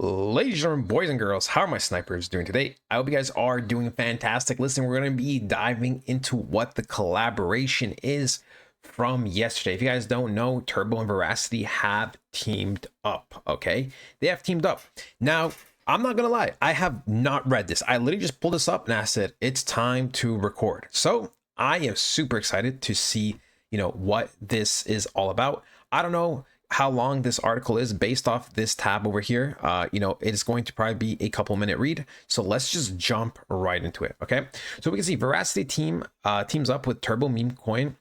Ladies and gentlemen, boys and girls, how are my snipers doing today? I hope you guys are doing fantastic. Listen, we're going to be diving into what the collaboration is from yesterday. If you guys don't know, Turbo and Veracity have teamed up, okay? They have teamed up. Now, I'm not going to lie, I have not read this. I literally just pulled this up and I said, it's time to record. So I am super excited to see, what this is all about. I don't know how long this article is based off this tab over here. It is going to probably be a couple minute read. So let's just jump right into it. Okay. So we can see Veracity teams up with Turbo Meme Coin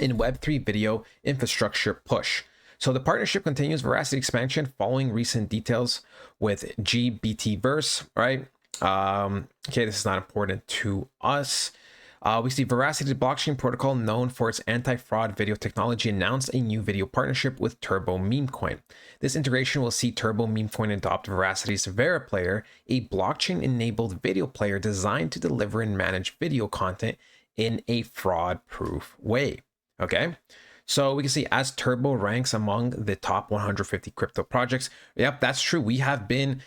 in Web3 video infrastructure push. So the partnership continues Veracity expansion following recent details with GBT verse, right? Okay, this is not important to us. We see Veracity's blockchain protocol, known for its anti-fraud video technology, announced a new video partnership with Turbo Meme Coin. This integration will see Turbo Meme Coin adopt Veracity's VeraPlayer, a blockchain-enabled video player designed to deliver and manage video content in a fraud-proof way. Okay, so we can see as Turbo ranks among the top 150 crypto projects. Yep, that's true. That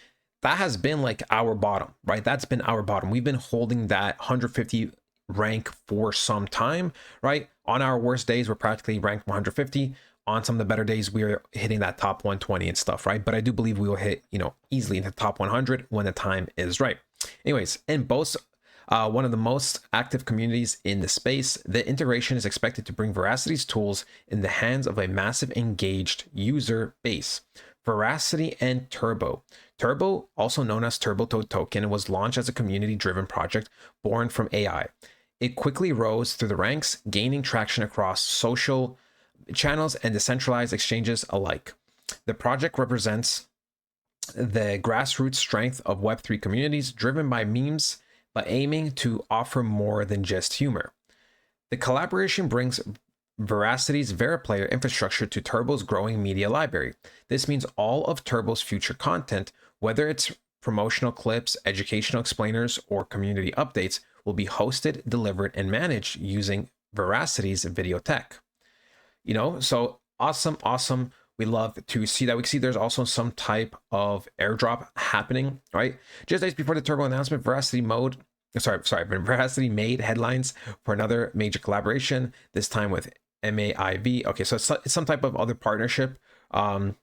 has been like our bottom, right? That's been our bottom. We've been holding that 150 rank for some time, right? On our worst days, we're practically ranked 150. On some of the better days, we're hitting that top 120 and stuff, right? But I do believe we will hit, easily into the top 100 when the time is right. Anyways, and both one of the most active communities in the space, the integration is expected to bring Veracity's tools in the hands of a massive engaged user base. Veracity and Turbo. Turbo, also known as Turbo Token, was launched as a community-driven project born from AI. It quickly rose through the ranks, gaining traction across social channels and decentralized exchanges alike. The project represents the grassroots strength of Web3 communities driven by memes, but aiming to offer more than just humor. The collaboration brings Veracity's VeraPlayer infrastructure to Turbo's growing media library. This means all of Turbo's future content, whether it's promotional clips, educational explainers, or community updates, will be hosted, delivered, and managed using Veracity's video tech. So awesome. We love to see that. We see there's also some type of airdrop happening, right? Just days before the Turbo announcement, Veracity made headlines for another major collaboration, this time with MAIV. Okay, so it's some type of other partnership, some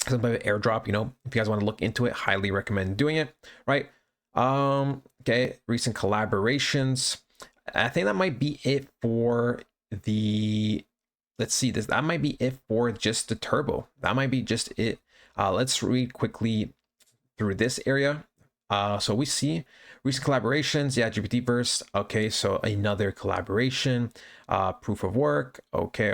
type of airdrop. If you guys want to look into it, highly recommend doing it, right? Okay, recent collaborations. I think that might be it for the, let's see this. That might be it for just the Turbo. That might be just it. Let's read quickly through this area. So we see recent collaborations. Yeah, GPT-verse. Okay, so another collaboration. Proof of work. Okay.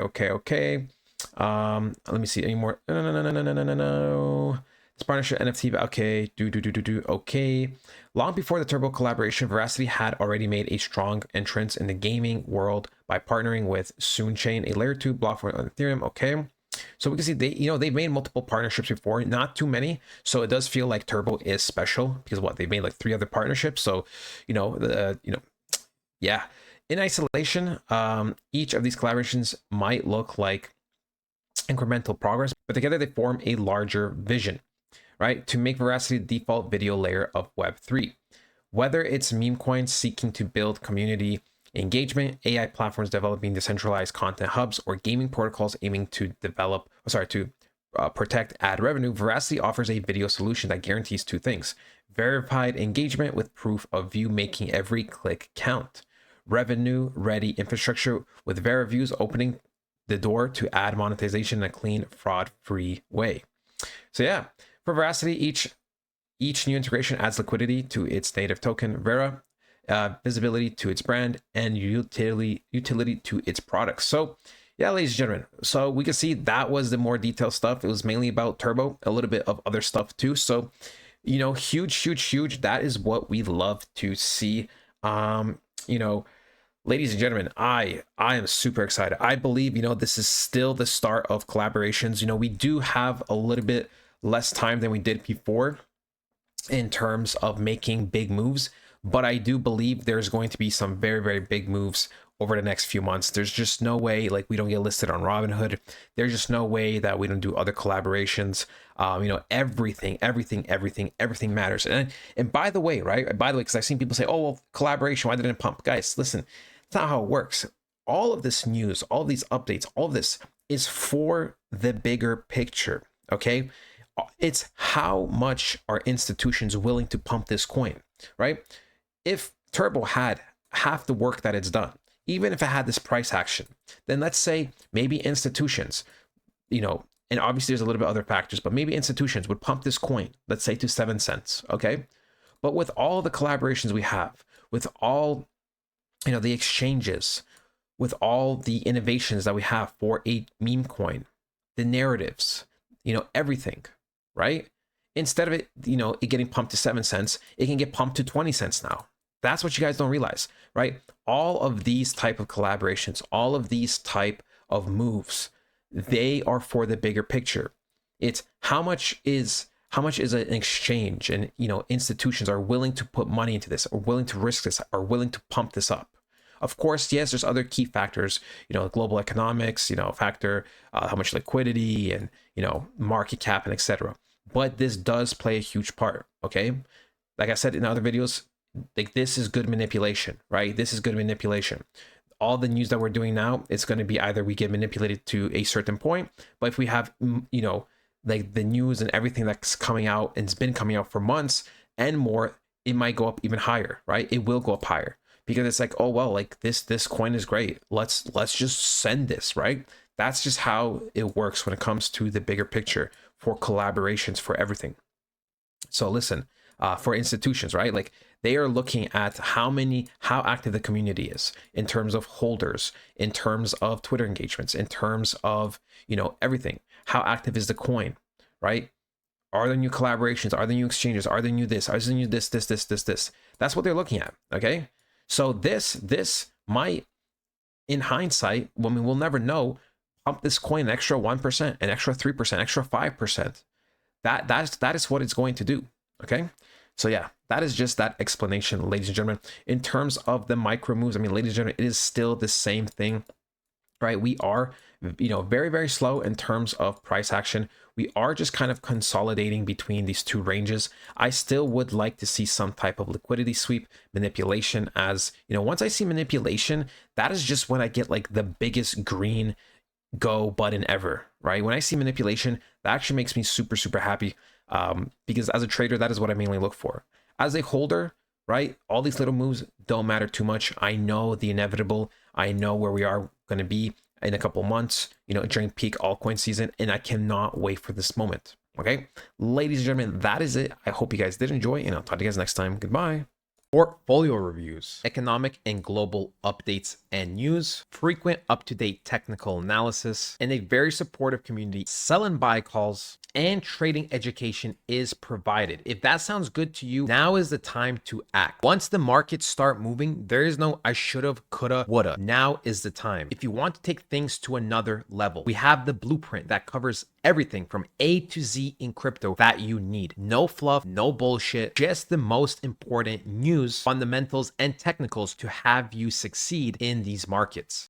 Let me see any more. No. This partnership NFT. Okay. Okay. Long before the Turbo collaboration, Veracity had already made a strong entrance in the gaming world by partnering with Soonchain, a layer 2 block for Ethereum. Okay. So we can see they've made multiple partnerships before, not too many. So it does feel like Turbo is special because they've made like 3 other partnerships. So, yeah. In isolation, each of these collaborations might look like incremental progress, but together they form a larger vision, right? To make Veracity the default video layer of Web3. Whether it's meme coins seeking to build community engagement, AI platforms developing decentralized content hubs, or gaming protocols aiming to protect ad revenue, Veracity offers a video solution that guarantees 2 things: verified engagement with proof of view making every click count, revenue-ready infrastructure with VeraViews opening the door to ad monetization in a clean, fraud-free way. So yeah, for Veracity, each new integration adds liquidity to its native token, Vera, visibility to its brand, and utility to its products. So yeah, ladies and gentlemen, so we can see that was the more detailed stuff. It was mainly about Turbo, a little bit of other stuff too. So huge. That is what we love to see. Ladies and gentlemen, I am super excited. I believe this is still the start of collaborations. We do have a little bit less time than we did before in terms of making big moves, but I do believe there's going to be some very, very big moves over the next few months. There's just no way like we don't get listed on Robinhood. There's just no way that we don't do other collaborations. Everything matters. And by the way, right? By the way, because I've seen people say, "Oh, well, collaboration, why didn't it pump?" Guys, listen, it's not how it works. All of this news, all of these updates, all of this is for the bigger picture. Okay, it's how much are institutions willing to pump this coin, right? If Turbo had half the work that it's done, even if it had this price action, then let's say maybe institutions, and obviously there's a little bit other factors, but maybe institutions would pump this coin, let's say to 7 cents, okay? But with all the collaborations we have, with all, the exchanges, with all the innovations that we have for a meme coin, the narratives, everything, right? Instead of it getting pumped to 7 cents, it can get pumped to 20 cents now. That's what you guys don't realize, right? All of these type of collaborations, all of these type of moves, they are for the bigger picture. It's how much is an exchange, and institutions are willing to put money into this, or willing to risk this, or willing to pump this up. Of course, yes, there's other key factors, global economics, factor how much liquidity and market cap and etc. But this does play a huge part. Okay, like I said in other videos, like this is good manipulation, right? This is good manipulation. All the news that we're doing now, it's going to be either we get manipulated to a certain point, but if we have, like the news and everything that's coming out and it's been coming out for months and more, it might go up even higher, right? It will go up higher because it's like, oh, well, like this coin is great. Let's just send this, right? That's just how it works when it comes to the bigger picture for collaborations, for everything. So listen, for institutions, right? Like they are looking at how active the community is in terms of holders, in terms of Twitter engagements, in terms of, everything. How active is the coin, right? Are there new collaborations? Are there new exchanges? Are there new this? Are there new this? That's what they're looking at, okay? So this might, in hindsight, we'll never know, pump this coin an extra 1%, an extra 3%, extra 5%. That is what it's going to do, okay? So yeah, that is just that explanation, ladies and gentlemen. In terms of the micro moves, ladies and gentlemen, it is still the same thing, right? We are, very, very slow in terms of price action. We are just kind of consolidating between these two ranges. I still would like to see some type of liquidity sweep manipulation, as, once I see manipulation, that is just when I get like the biggest green go button ever, right? When I see manipulation, that actually makes me super, super happy. Because as a trader, that is what I mainly look for. As a holder, right, all these little moves don't matter too much. I know the inevitable. I know where we are going to be in a couple months, during peak altcoin season, and I cannot wait for this moment. Okay, ladies and gentlemen, that is it. I hope you guys did enjoy, and I'll talk to you guys next time. Goodbye. Portfolio reviews, economic and global updates and news, frequent up-to-date technical analysis, and a very supportive community. Sell and buy calls and trading education is provided. If that sounds good to you, now is the time to act. Once the markets start moving, there is no I should have, coulda, woulda. Now is the time. If you want to take things to another level, we have the blueprint that covers everything from A to Z in crypto that you need. No fluff, no bullshit, just the most important news, fundamentals, and technicals to have you succeed in these markets.